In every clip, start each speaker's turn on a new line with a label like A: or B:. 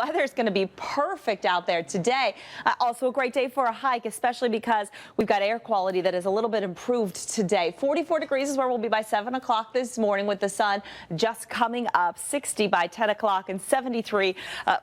A: weather is going to be perfect out there today. Also a great day for a hike, especially because we've got air quality that is a little bit improved today. 44 degrees is where we'll be by 7 o'clock this morning with the sun just coming up. 60 by 10 o'clock and 73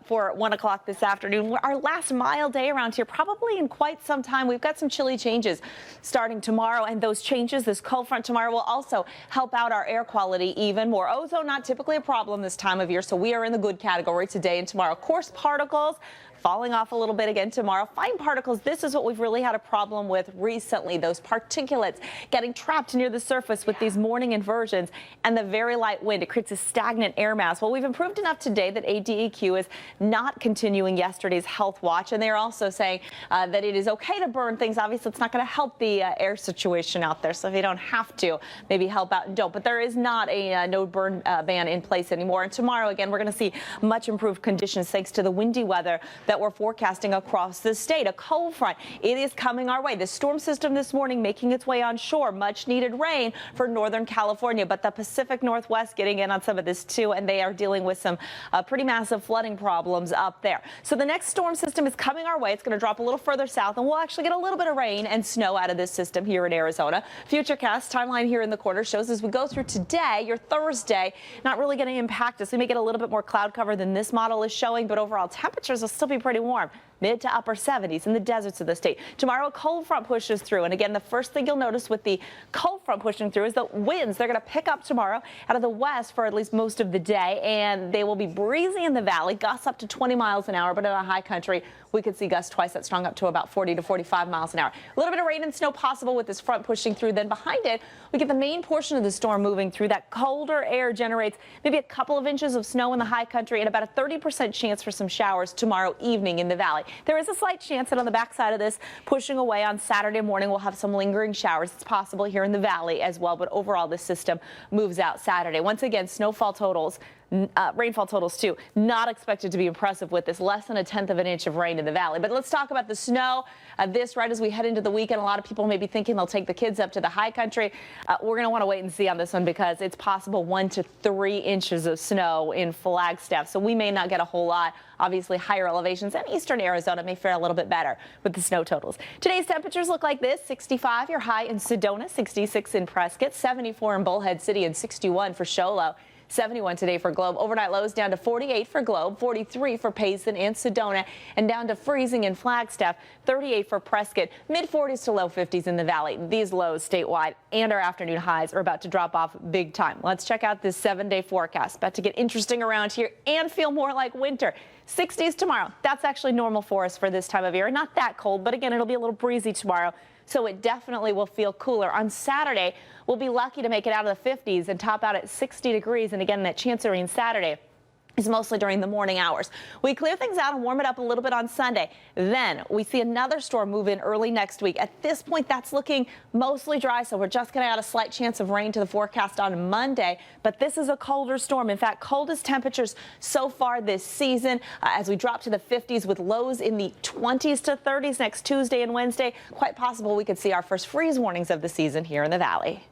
A: for 1 o'clock this afternoon. Our last mild day around here probably in quite some time. We've got some chilly changes starting tomorrow, and those changes, this cold front tomorrow, will also help out our air quality even more. Ozone not typically a problem this time of year, so we are in the good category today and tomorrow. Coarse particles falling off a little bit again tomorrow. Fine particles, this is what we've really had a problem with recently. Those particulates getting trapped near the surface with these morning inversions and the very light wind. It creates a stagnant air mass. Well, we've improved enough today that ADEQ is not continuing yesterday's health watch, and they're also saying that it is okay to burn things. Obviously, it's not going to help the air situation out there, so if you don't have to, maybe help out and don't. But there is not a no burn ban in place anymore. And tomorrow, again, we're going to see much improved conditions thanks to the windy weather that we're forecasting across the state. A cold front, it is coming our way. The storm system this morning making its way onshore. Much needed rain for Northern California, but the Pacific Northwest getting in on some of this too, and they are dealing with some pretty massive flooding problems up there. So the next storm system is coming our way. It's going to drop a little further south, and we'll actually get a little bit of rain and snow out of this system here in Arizona. Futurecast timeline here in the corner shows as we go through today, your Thursday, not really going to impact us. We may get a little bit more cloud cover than this model is showing, but overall temperatures will still be pretty warm. Mid to upper 70s in the deserts of the state. Tomorrow, a cold front pushes through. And again, the first thing you'll notice with the cold front pushing through is the winds. They're going to pick up tomorrow out of the west for at least most of the day. And they will be breezy in the valley, gusts up to 20 miles an hour. But in the high country, we could see gusts twice that strong, up to about 40 to 45 miles an hour. A little bit of rain and snow possible with this front pushing through. Then behind it, we get the main portion of the storm moving through. That colder air generates maybe a couple of inches of snow in the high country and about a 30% chance for some showers tomorrow evening in the valley. There is a slight chance that on the backside of this, pushing away on Saturday morning, we'll have some lingering showers. It's possible here in the valley as well, but overall this system moves out Saturday. Once again, snowfall totals, rainfall totals too, not expected to be impressive with this, less than 1/10 of an inch of rain in the valley. But let's talk about the snow. This right as we head into the weekend, a lot of people may be thinking they'll take the kids up to the high country. We're going to want to wait and see on this one because it's possible 1 to 3 inches of snow in Flagstaff. So we may not get a whole lot. Obviously, higher elevations and eastern Arizona may fare a little bit better with the snow totals. Today's temperatures look like this: 65 your high in Sedona, 66 in Prescott, 74 in Bullhead City, and 61 for Show Low. 71 today for Globe. Overnight lows down to 48 for Globe, 43 for Payson and Sedona, and down to freezing in Flagstaff, 38 for Prescott, mid-40s to low 50s in the valley. These lows statewide and our afternoon highs are about to drop off big time. Let's check out this 7-day forecast. About to get interesting around here and feel more like winter. 60s tomorrow. That's actually normal for us for this time of year. Not that cold, but again, it'll be a little breezy tomorrow, so it definitely will feel cooler. On Saturday, we'll be lucky to make it out of the 50s and top out at 60 degrees. And again, that chance of rain Saturday is mostly during the morning hours. We clear things out and warm it up a little bit on Sunday. Then we see another storm move in early next week. At this point, that's looking mostly dry, so we're just going to add a slight chance of rain to the forecast on Monday. But this is a colder storm. In fact, coldest temperatures so far this season as we drop to the 50s with lows in the 20s to 30s next Tuesday and Wednesday. Quite possible we could see our first freeze warnings of the season here in the valley.